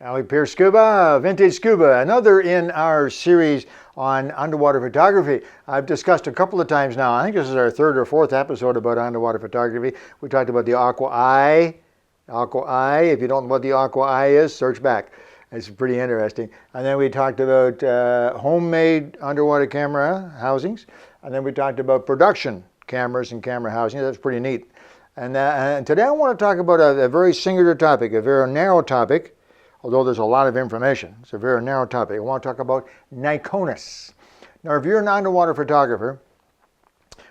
Alec Peirce Scuba, Vintage Scuba, another in our series on underwater photography. I've discussed a couple of times now, I think this is our third or fourth episode about underwater photography. We talked about the Aqua Eye. Aqua Eye, if you don't know what the Aqua Eye is, search back. It's pretty interesting. And then we talked about homemade underwater camera housings. And then we talked about production cameras and camera housings. That's pretty neat. And today I want to talk about a very singular topic, a very narrow topic. Although there's a lot of information, it's a very narrow topic. I want to talk about Nikonos. Now, if you're an underwater photographer,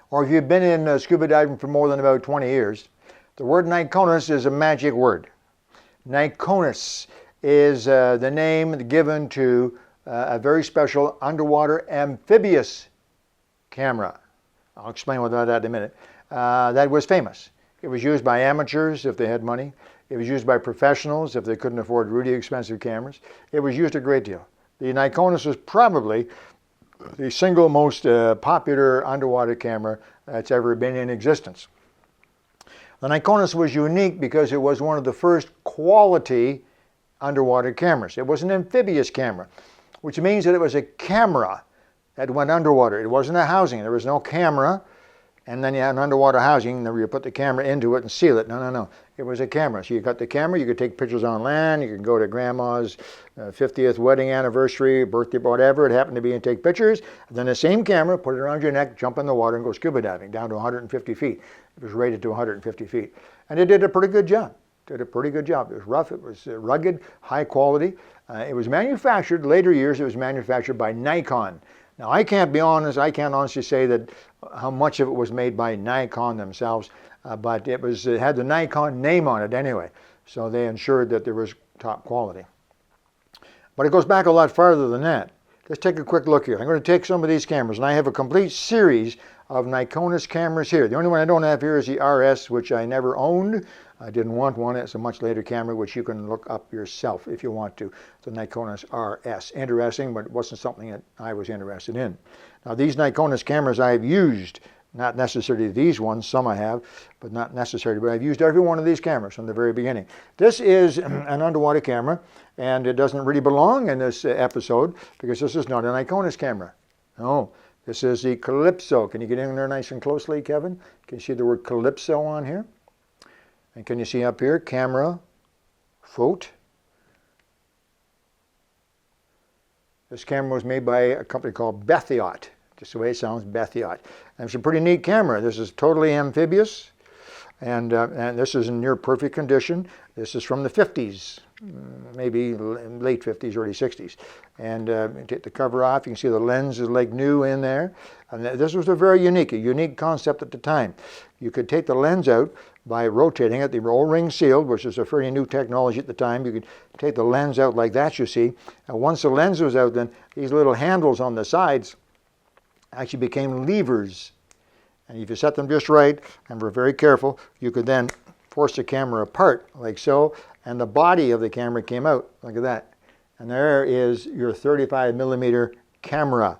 or if you've been in scuba diving for more than about 20 years, the word Nikonos is a magic word. Nikonos is the name given to a very special underwater amphibious camera. I'll explain what that in a minute. That was famous. It was used by amateurs if they had money. It was used by professionals if they couldn't afford really expensive cameras. It was used a great deal. The Nikonos is probably the single most popular underwater camera that's ever been in existence. The Nikonos was unique because it was one of the first quality underwater cameras. It was an amphibious camera, which means that it was a camera that went underwater. It wasn't a housing. There was no camera, and then you had an underwater housing, and then you put the camera into it and seal it. No. It was a camera. So you got the camera, you could take pictures on land, you could go to grandma's 50th wedding anniversary, birthday, whatever it happened to be, and take pictures. And then the same camera, put it around your neck, jump in the water and go scuba diving down to 150 feet. It was rated to 150 feet. And it did a pretty good job. It was rough, it was rugged, high quality. It was manufactured, later years, it was manufactured by Nikon. Now, I can't honestly say that how much of it was made by Nikon themselves, but it had the Nikon name on it anyway, so they ensured that there was top quality. But it goes back a lot farther than that. Let's take a quick look here. I'm going to take some of these cameras, and I have a complete series of Nikonos cameras here. The only one I don't have here is the RS, which I never owned. I didn't want one. It's a much later camera, which you can look up yourself if you want to. The Nikonos RS. Interesting, but it wasn't something that I was interested in. Now, these Nikonos cameras I have used, not necessarily these ones, some I have, but not necessarily, but I've used every one of these cameras from the very beginning. This is an underwater camera, and it doesn't really belong in this episode because this is not a Nikonos camera. No, this is the Calypso. Can you get in there nice and closely, Kevin? Can you see the word Calypso on here? And can you see up here, camera, Phot. This camera was made by a company called Bethiot, just the way it sounds, Bethiot. And it's a pretty neat camera. This is totally amphibious, and this is in near perfect condition. This is from the 50s, maybe late 50s, early 60s. And take the cover off, you can see the lens is like new in there. And this was a unique concept at the time. You could take the lens out by rotating it. They were O-ring sealed, which is a fairly new technology at the time. You could take the lens out like that, you see. And once the lens was out, then these little handles on the sides actually became levers. And if you set them just right and were very careful, you could then force the camera apart like so, and the body of the camera came out. Look at that. And there is your 35 millimeter camera.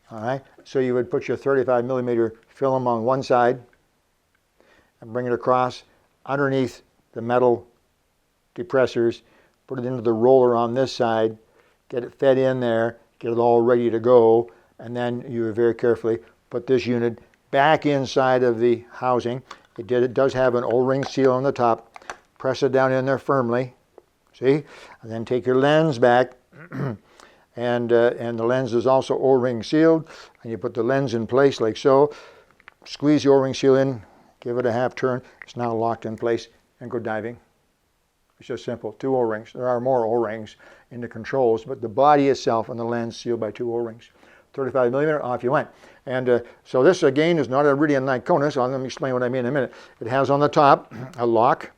All right. So you would put your 35 millimeter film on one side and bring it across underneath the metal depressors, put it into the roller on this side, get it fed in there, get it all ready to go, and then you would very carefully put this unit back inside of the housing. It does have an O-ring seal on the top. Press it down in there firmly, see? And then take your lens back, and the lens is also O-ring sealed, and you put the lens in place like so, squeeze the O-ring seal in, give it a half turn, it's now locked in place, and go diving. It's just simple, 2 O-rings. There are more O-rings in the controls, but the body itself and the lens sealed by 2 O-rings. 35 millimeter, off you went. And so this again is not really a Nikonos. Let me explain what I mean in a minute. It has on the top a lock.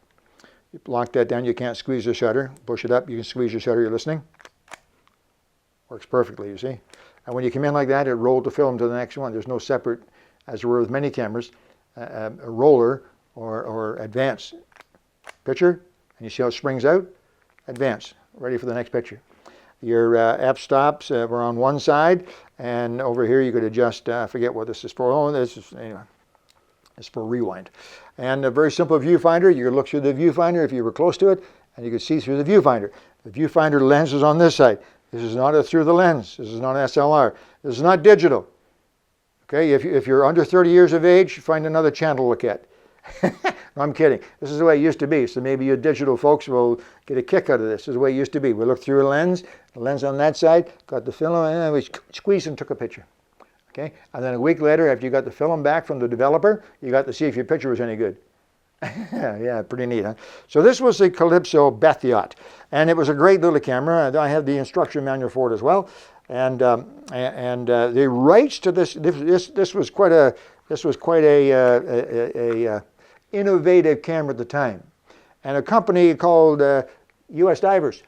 You lock that down, you can't squeeze the shutter. Push it up, you can squeeze your shutter, you're listening. Works perfectly, you see. And when you come in like that, it rolled the film to the next one. There's no separate, as there were with many cameras, a roller or advance. Picture, and you see how it springs out? Advance, ready for the next picture. Your f-stops were on one side, and over here you could adjust, I forget what this is for. Oh, this is, anyway, it's for rewind. And a very simple viewfinder. You could look through the viewfinder if you were close to it, and you could see through the viewfinder. The viewfinder lens is on this side. This is not a through the lens. This is not an SLR. This is not digital. Okay, if you're under 30 years of age, find another channel to look at. No, I'm kidding. This is the way it used to be. So maybe you digital folks will get a kick out of this. This is the way it used to be. We looked through a lens, the lens on that side, got the film, and we squeezed and took a picture. Okay, and then a week later, after you got the film back from the developer, you got to see if your picture was any good. Yeah, pretty neat, huh? So this was the Calypso Phot, and it was a great little camera. I have the instruction manual for it as well. And the rights to this was quite a innovative camera at the time, and a company called U.S. Divers.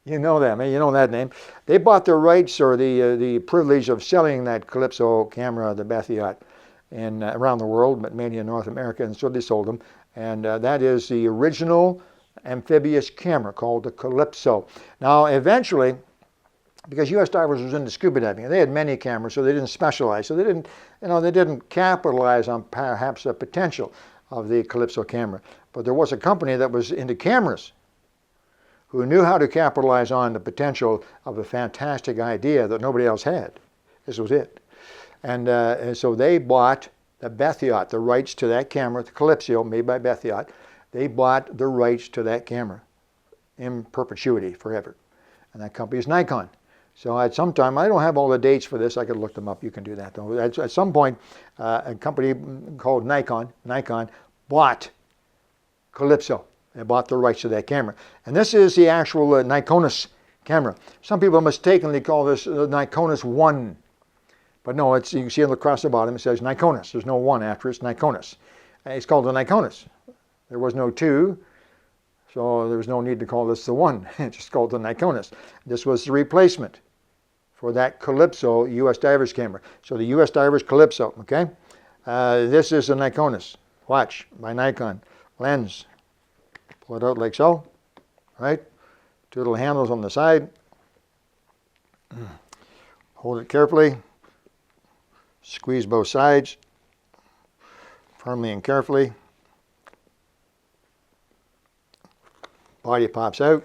You know them, you know that name. They bought the rights or the privilege of selling that Calypso camera, the Phot, in around the world, but mainly in North America, and so they sold them. And that is the original amphibious camera called the Calypso. Now, eventually, because U.S. Divers was into scuba diving, and they had many cameras, so they didn't specialize. So they didn't capitalize on perhaps the potential of the Calypso camera. But there was a company that was into cameras who knew how to capitalize on the potential of a fantastic idea that nobody else had. This was it. And so they bought the Phot, the rights to that camera, the Calypso, made by Phot. They bought the rights to that camera in perpetuity, forever. And that company is Nikon. So at some time, I don't have all the dates for this. I could look them up. You can do that, though. At some point, a company called Nikon bought Calypso. They bought the rights to that camera. And this is the actual Nikonos camera. Some people mistakenly call this Nikonos I. But no, you can see across the bottom, it says Nikonos. There's no 1 after it. It's Nikonos. It's called the Nikonos. There was no 2. So there was no need to call this the 1. It's just called the Nikonos. This was the replacement for that Calypso U.S. Divers camera. So the U.S. Divers Calypso, okay? This is the Nikonos. Watch, by Nikon. Lens. Pull it out like so, right? 2 little handles on the side. Hold it carefully. Squeeze both sides. Firmly and carefully. Body pops out.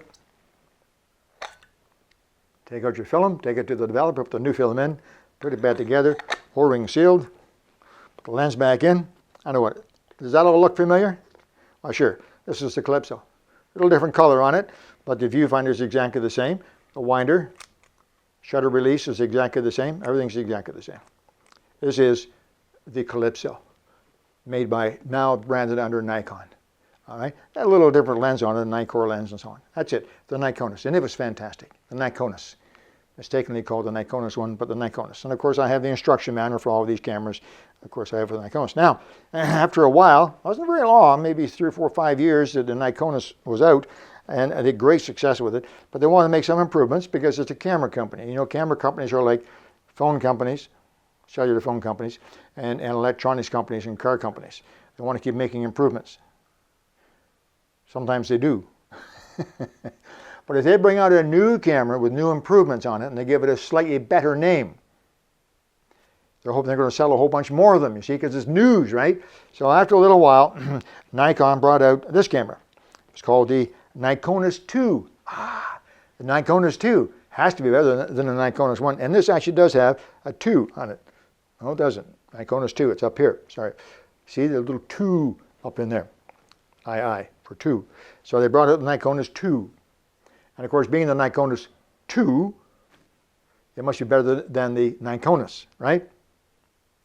Take out your film, take it to the developer, put the new film in, put it back together, O-ring sealed, put the lens back in. I know what, does that all look familiar? Oh, sure, this is the Calypso. A little different color on it, but the viewfinder is exactly the same. The winder, shutter release is exactly the same. Everything's exactly the same. This is the Calypso, made by, now branded under Nikon. All right, a little different lens on it, a Nikkor lens and so on. That's it, the Nikonos, and it was fantastic, the Nikonos. Mistakenly called the Nikonos I, but the Nikonos. And of course I have the instruction manual for all of these cameras. Of course I have the Nikonos. Now, after a while, it wasn't very long, maybe 3 or 4 or 5 years that the Nikonos was out, and I had great success with it, but they wanted to make some improvements because it's a camera company. You know, camera companies are like phone companies, cellular phone companies, and electronics companies and car companies. They want to keep making improvements. Sometimes they do. But if they bring out a new camera with new improvements on it and they give it a slightly better name, they're hoping they're going to sell a whole bunch more of them, you see, because it's news, right? So after a little while, Nikon brought out this camera. It's called the Nikonos II. The Nikonos II has to be better than the Nikonos I. And this actually does have a 2 on it. No, it doesn't. Nikonos II, it's up here. Sorry. See the little 2 up in there. II for 2. So they brought out the Nikonos II. And of course, being the Nikonos II, it must be better than the Nikonos, right?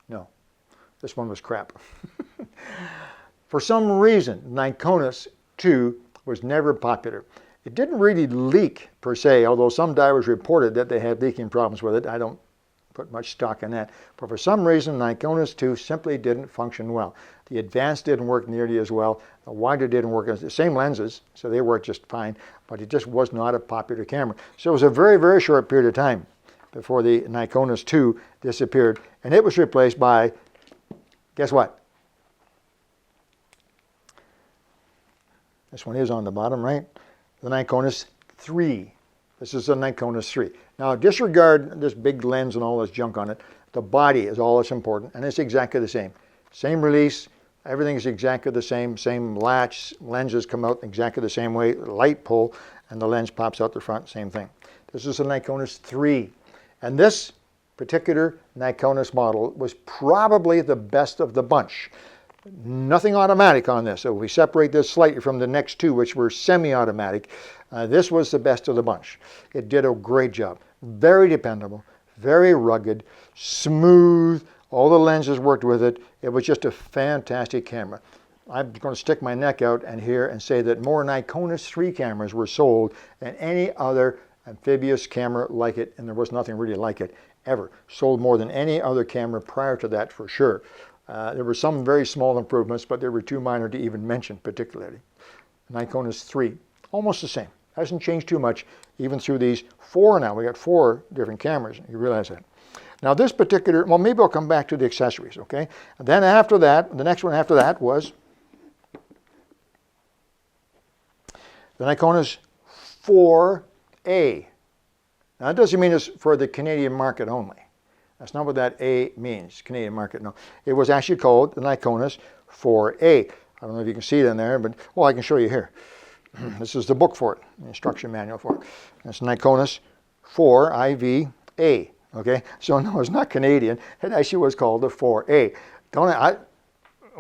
No, this one was crap. For some reason, Nikonos II was never popular. It didn't really leak per se, although some divers reported that they had leaking problems with it. I don't put much stock in that. But for some reason, Nikonos II simply didn't function well. The advanced didn't work nearly as well. The wider didn't work as the same lenses, so they worked just fine, but it just was not a popular camera. So it was a very, very short period of time before the Nikonos II disappeared, and it was replaced by, guess what? This one is on the bottom, right? The Nikonos III. This is the Nikonos III. Now disregard this big lens and all this junk on it. The body is all that's important, and it's exactly the same. Same release, everything is exactly the same latch, lenses come out exactly the same way, light pull, and the lens pops out the front, same thing. This is the Nikonos III. And this particular Nikonos model was probably the best of the bunch. Nothing automatic on this. So if we separate this slightly from the next two, which were semi-automatic, this was the best of the bunch. It did a great job. Very dependable, very rugged, smooth. All the lenses worked with it. It was just a fantastic camera. I'm going to stick my neck out and here and say that more Nikonos III cameras were sold than any other amphibious camera like it, and there was nothing really like it ever. Sold more than any other camera prior to that for sure. There were some very small improvements, but they were too minor to even mention particularly. Nikonos III, almost the same. Hasn't changed too much even through these four now. We got 4 different cameras. You realize that. Now this particular, well, maybe I'll come back to the accessories, okay? And then after that, the next one after that was the Nikonos IV-A. Now that doesn't mean it's for the Canadian market only. That's not what that A means, Canadian market, no. It was actually called the Nikonos IV-A. I don't know if you can see it in there, but, well, I can show you here. This is the book for it, the instruction manual for it. It's Nikonos IV IV-A, okay? So no, it's not Canadian. It actually was called the 4A. What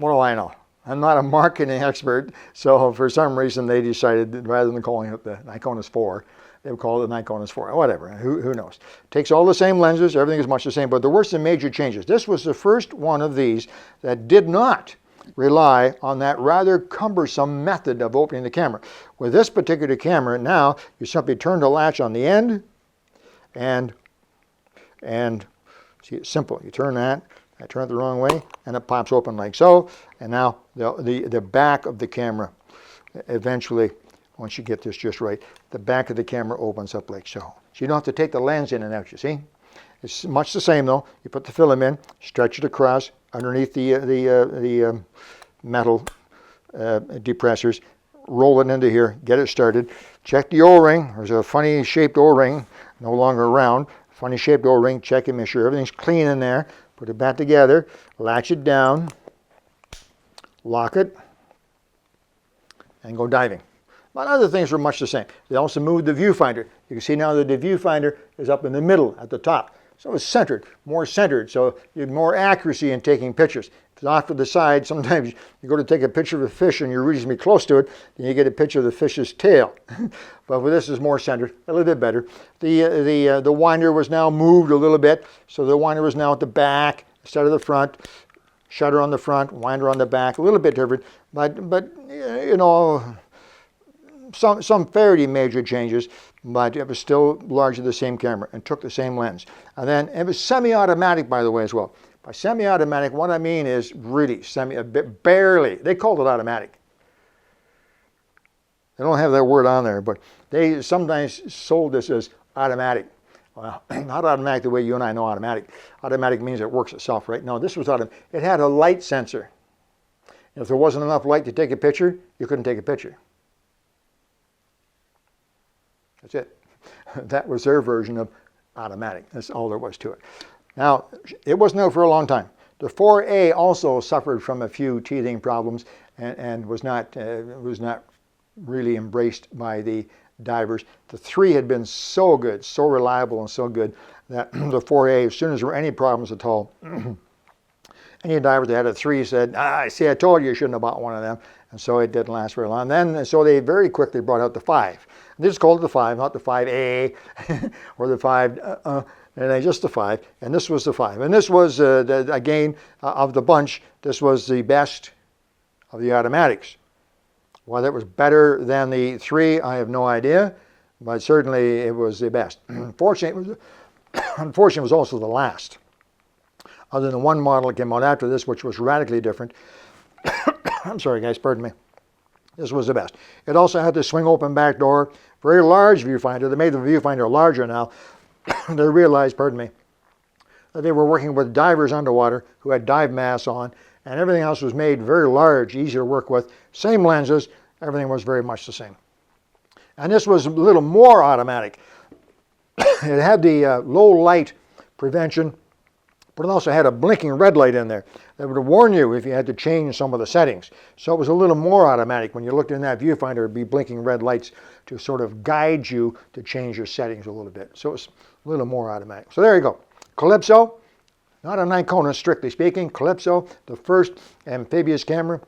do I know? I'm not a marketing expert, so for some reason they decided that rather than calling it the Nikonos 4, they would call it the Nikonos 4, whatever, who knows. Takes all the same lenses, everything is much the same, but there were some major changes. This was the first one of these that did not rely on that rather cumbersome method of opening the camera. With this particular camera, now you simply turn the latch on the end, and see, it's simple. You turn that, I turn it the wrong way, and it pops open like so, and now the back of the camera eventually, once you get this just right, the back of the camera opens up like so. So you don't have to take the lens in and out, you see? It's much the same though. You put the film in, stretch it across underneath the metal depressors, roll it into here, get it started. Check the O-ring. There's a funny shaped O-ring, no longer around. Funny shaped O-ring, check it, make sure everything's clean in there. Put it back together, latch it down, lock it, and go diving. But other things were much the same. They also moved the viewfinder. You can see now that the viewfinder is up in the middle at the top. So it's centered, more centered, so you have more accuracy in taking pictures. If it's off to the side, sometimes you go to take a picture of a fish and you're reasonably close to it, then you get a picture of the fish's tail. But with this is more centered, a little bit better. The winder was now moved a little bit, so the winder was now at the back instead of the front. Shutter on the front, winder on the back, a little bit different, but you know, some fairly major changes, but it was still largely the same camera and took the same lens. And then it was semi-automatic, by the way, as well. By semi-automatic, what I mean is really barely. They called it automatic. They don't have that word on there, but they sometimes sold this as automatic. Well, not automatic the way you and I know automatic. Automatic means it works itself, right? No, this was automatic. It had a light sensor. If there wasn't enough light to take a picture, you couldn't take a picture. That's it. That was their version of automatic. That's all there was to it. Now, it wasn't out for a long time. The 4A also suffered from a few teething problems and was not really embraced by the divers. The 3 had been so good, so reliable and so good that the 4A, as soon as there were any problems at all, any diver that had a 3 said, see, I told you shouldn't have bought one of them. And so it didn't last very long. So they very quickly brought out the 5. They just called it the 5, not the 5A or the 5, and just the 5. And this was the 5. And this was, again, of the bunch, this was the best of the automatics. Whether it was better than the 3, I have no idea, but certainly it was the best. Unfortunately, it was also the last. Other than one model that came out after this, which was radically different. I'm sorry, guys, pardon me. This was the best. It also had the swing open back door, very large viewfinder. They made the viewfinder larger now. They realized, pardon me, that they were working with divers underwater who had dive masks on, and everything else was made very large, easy to work with. Same lenses, everything was very much the same. And this was a little more automatic. It had the low light prevention, but it also had a blinking red light in there that would warn you if you had to change some of the settings. So it was a little more automatic. When you looked in that viewfinder, it would be blinking red lights to sort of guide you to change your settings a little bit. So it was a little more automatic. So there you go. Calypso, not a Nikonos strictly speaking. Calypso, the first amphibious camera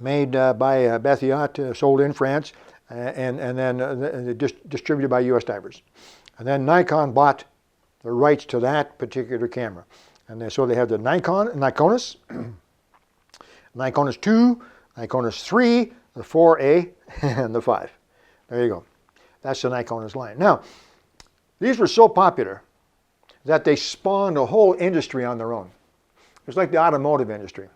made by Bethiat, sold in France, and then distributed by U.S. divers. And then Nikon bought the rights to that particular camera. And so they have the Nikonos, Nikonos II, Nikonos III, the 4A, and the 5. There you go. That's the Nikonos line. Now, these were so popular that they spawned a whole industry on their own. It's like the automotive industry.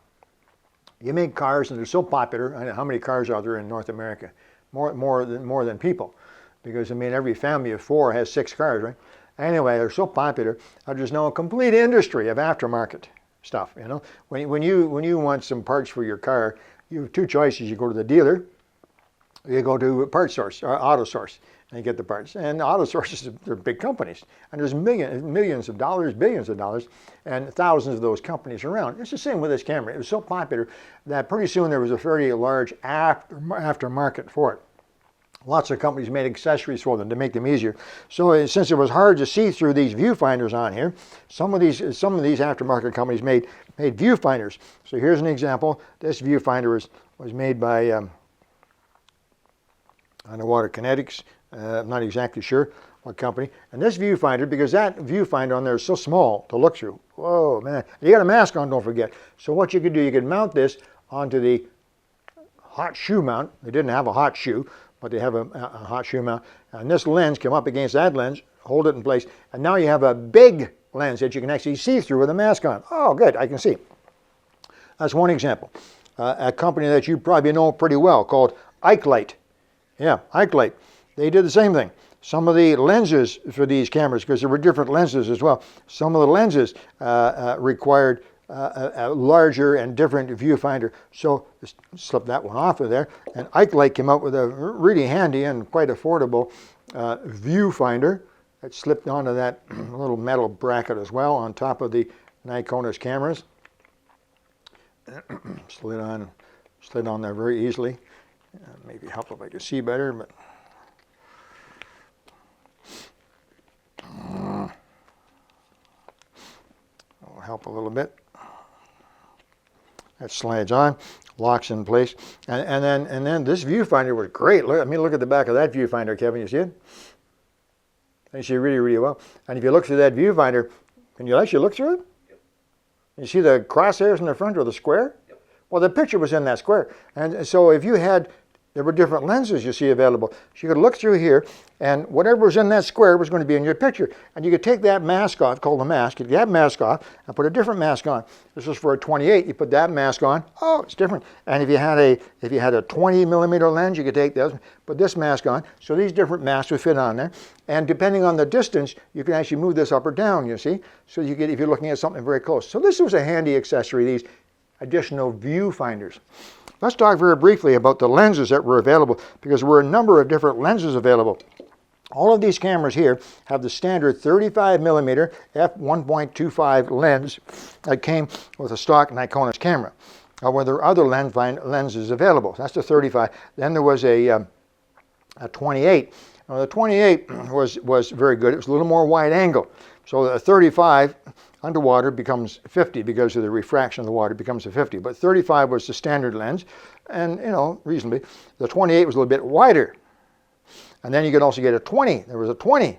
You make cars and they're so popular. I don't know how many cars are there in North America? More than people. Because, I mean, every family of 4 has 6 cars, right? Anyway, they're so popular, there's now a complete industry of aftermarket stuff, you know. When you want some parts for your car, you have 2 choices. You go to the dealer, or you go to a parts source, or auto source, and you get the parts. And auto sources, they're big companies. And there's millions of dollars, billions of dollars, and thousands of those companies around. It's the same with this camera. It was so popular that pretty soon there was a fairly large aftermarket for it. Lots of companies made accessories for them to make them easier. So since it was hard to see through these viewfinders on here, some of these aftermarket companies made viewfinders. So here's an example. This viewfinder was made by Underwater Kinetics. I'm not exactly sure what company. And this viewfinder, because that viewfinder on there is so small to look through. Whoa, man. You got a mask on, don't forget. So what you could do, you could mount this onto the hot shoe mount. They didn't have a hot shoe, but they have a hot shoe mount. And this lens came up against that lens, hold it in place, and now you have a big lens that you can actually see through with a mask on. Oh, good, I can see. That's one example. A company that you probably know pretty well called Ikelite. Yeah, Ikelite. They did the same thing. Some of the lenses for these cameras, because there were different lenses as well, some of the lenses required a larger and different viewfinder. So just slip that one off of there. And Ikelite came out with a really handy and quite affordable viewfinder that slipped onto that little metal bracket as well on top of the Nikonos cameras. Slid on there very easily. Maybe help if I can see better, but will help a little bit. That slides on, locks in place, and then this viewfinder was great. Look at the back of that viewfinder, Kevin. You see it? You see it really, really well. And if you look through that viewfinder, can you actually look through it? Yep. You see the crosshairs in the front or the square? Yep. Well, the picture was in that square, and so if you had, there were different lenses you see available. So you could look through here, and whatever was in that square was going to be in your picture. And you could take that mask off, called the mask, you could get that mask off and put a different mask on. This was for a 28, you put that mask on, oh, it's different. And if you had a 20 millimeter lens, you could take this, put this mask on. So these different masks would fit on there. And depending on the distance, you can actually move this up or down, you see. So you get, if you're looking at something very close. So this was a handy accessory, these additional viewfinders. Let's talk very briefly about the lenses that were available, because there were a number of different lenses available. All of these cameras here have the standard 35 millimeter f1.25 lens that came with a stock Nikonos camera. Where there are other lenses available. That's the 35. Then there was a 28. Now the 28 was very good. It was a little more wide angle. So the 35 underwater becomes 50 because of the refraction of the water, becomes a 50. But 35 was the standard lens, and reasonably. The 28 was a little bit wider. And then you could also get a 20. There was a 20,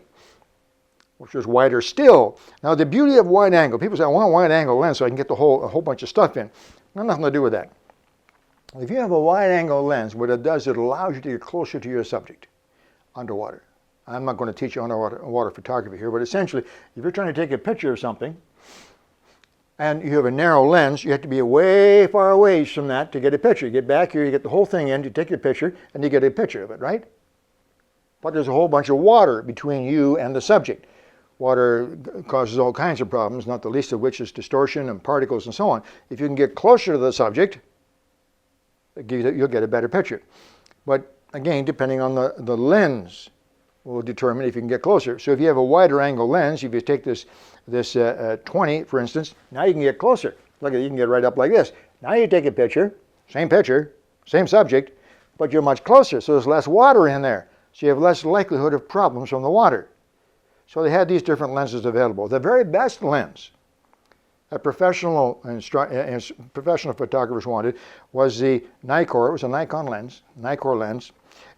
which was wider still. Now the beauty of wide angle, people say, I want a wide angle lens so I can get a whole bunch of stuff in. Nothing to do with that. If you have a wide angle lens, what it does, it allows you to get closer to your subject underwater. I'm not going to teach you underwater photography here, but essentially, if you're trying to take a picture of something, and you have a narrow lens, you have to be way far away from that to get a picture. You get back here, you get the whole thing in, you take your picture, and you get a picture of it, right? But there's a whole bunch of water between you and the subject. Water causes all kinds of problems, not the least of which is distortion and particles and so on. If you can get closer to the subject, you'll get a better picture. But again, depending on the lens will determine if you can get closer. So if you have a wider angle lens, if you take this 20, for instance, now you can get closer. Look at it, you can get right up like this. Now you take a picture, same subject, but you're much closer, so there's less water in there. So you have less likelihood of problems from the water. So they had these different lenses available. The very best lens that professional photographers wanted was the Nikon. It was a Nikon lens,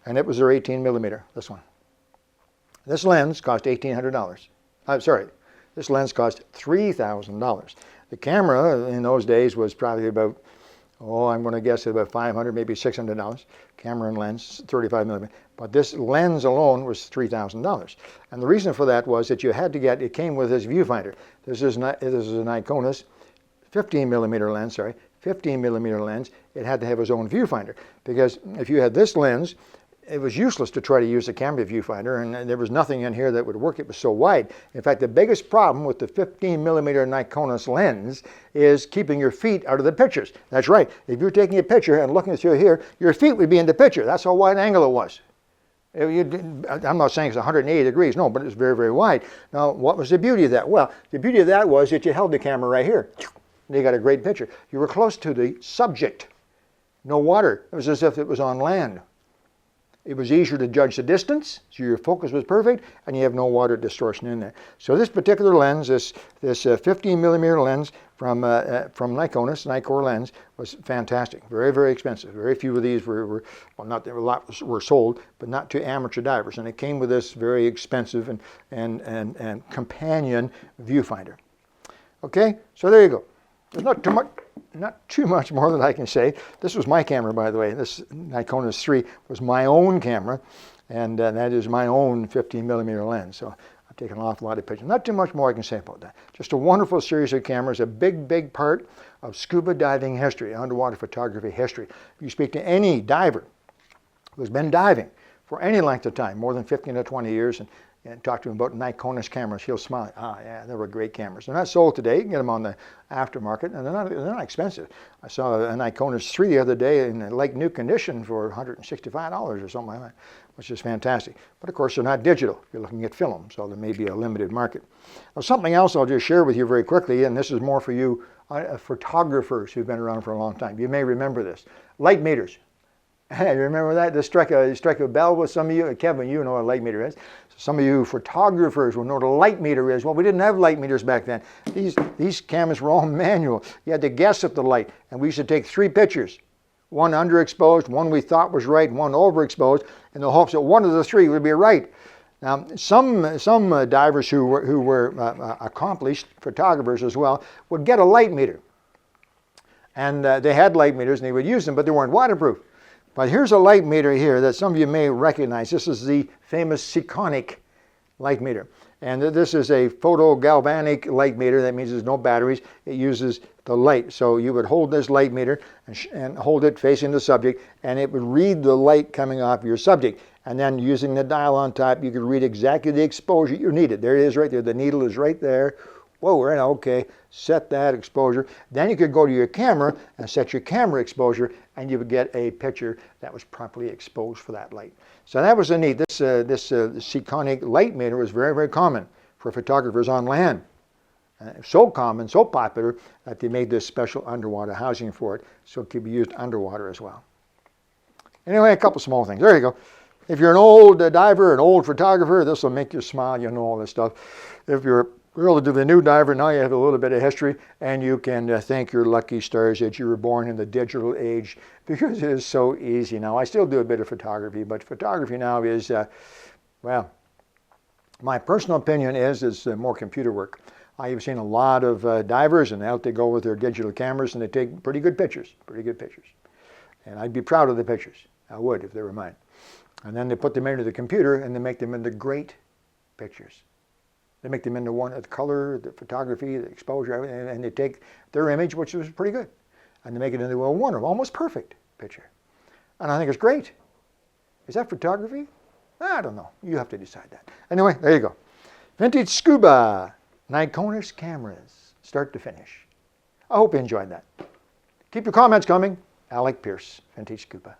and it was their 18 millimeter, this one. This lens cost $1,800. This lens cost $3,000. The camera in those days was probably about, I'm going to guess about $500, maybe $600. Camera and lens, 35 millimeter. But this lens alone was $3,000. And the reason for that was that you had to get, it came with this viewfinder. This is a Nikonos 15 millimeter lens, 15 millimeter lens. It had to have its own viewfinder, because if you had this lens, it was useless to try to use the camera viewfinder, and there was nothing in here that would work. It was so wide. In fact, the biggest problem with the 15 millimeter Nikonos lens is keeping your feet out of the pictures. That's right. If you're taking a picture and looking through here, your feet would be in the picture. That's how wide angle it was. I'm not saying it's 180 degrees, no, but it's very, very wide. Now, what was the beauty of that? Well, the beauty of that was that you held the camera right here. You got a great picture. You were close to the subject. No water. It was as if it was on land. It was easier to judge the distance, so your focus was perfect, and you have no water distortion in there. So this particular lens, this 15 millimeter lens from Nikonos, Nikon lens, was fantastic. Very, very expensive. Very few of these were a lot were sold, but not to amateur divers. And it came with this very expensive and companion viewfinder. Okay, so there you go. There's not too much more that I can say. This was my camera, by the way. This Nikonos III was my own camera, and that is my own 15 millimeter lens. So I've taken an awful lot of pictures. Not too much more I can say about that. Just a wonderful series of cameras, a big, big part of scuba diving history, underwater photography history. If you speak to any diver who's been diving for any length of time, more than 15 to 20 years, and talk to him about Nikonos cameras, he'll smile. Yeah, they were great cameras. They're not sold today. You can get them on the aftermarket, and they're not expensive. I saw a Nikonos III the other day in like new condition for $165 or something like that, which is fantastic. But of course, they're not digital. You're looking at film, so there may be a limited market. Now, something else I'll just share with you very quickly, and this is more for you photographers who've been around for a long time. You may remember this. Light meters. You remember that? This struck a bell with some of you. Kevin, you know what a light meter is. So some of you photographers will know what a light meter is. Well, we didn't have light meters back then. These cameras were all manual. You had to guess at the light. And we used to take 3 pictures. One underexposed, one we thought was right, and one overexposed, in the hopes that one of the 3 would be right. Now, some divers who were accomplished photographers as well would get a light meter. And they had light meters, and they would use them, but they weren't waterproof. But here's a light meter here that some of you may recognize. This is the famous Sekonic light meter. And this is a photogalvanic light meter. That means there's no batteries. It uses the light. So you would hold this light meter and hold it facing the subject, and it would read the light coming off your subject. And then using the dial on top, you could read exactly the exposure you needed. There it is right there. The needle is right there. Whoa, right now, okay, set that exposure. Then you could go to your camera and set your camera exposure, and you would get a picture that was properly exposed for that light. So that was a neat. This Sekonic light meter was very, very common for photographers on land. So common, so popular, that they made this special underwater housing for it, so it could be used underwater as well. Anyway, a couple small things. There you go. If you're an old diver, an old photographer, this will make you smile. You know all this stuff. If you're relatively new diver, now you have a little bit of history, and you can thank your lucky stars that you were born in the digital age, because it is so easy now. I still do a bit of photography, but photography now is, well, my personal opinion is it's more computer work. I have seen a lot of divers, and out they go with their digital cameras, and they take pretty good pictures. And I'd be proud of the pictures. I would if they were mine. And then they put them into the computer, and they make them into great pictures. They make them into the color, the photography, the exposure, everything, and they take their image, which was pretty good, and they make it into a wonderful, almost perfect picture. And I think it's great. Is that photography? I don't know. You have to decide that. Anyway, there you go. Vintage Scuba, Nikonos cameras, start to finish. I hope you enjoyed that. Keep your comments coming. Alec Peirce, Vintage Scuba.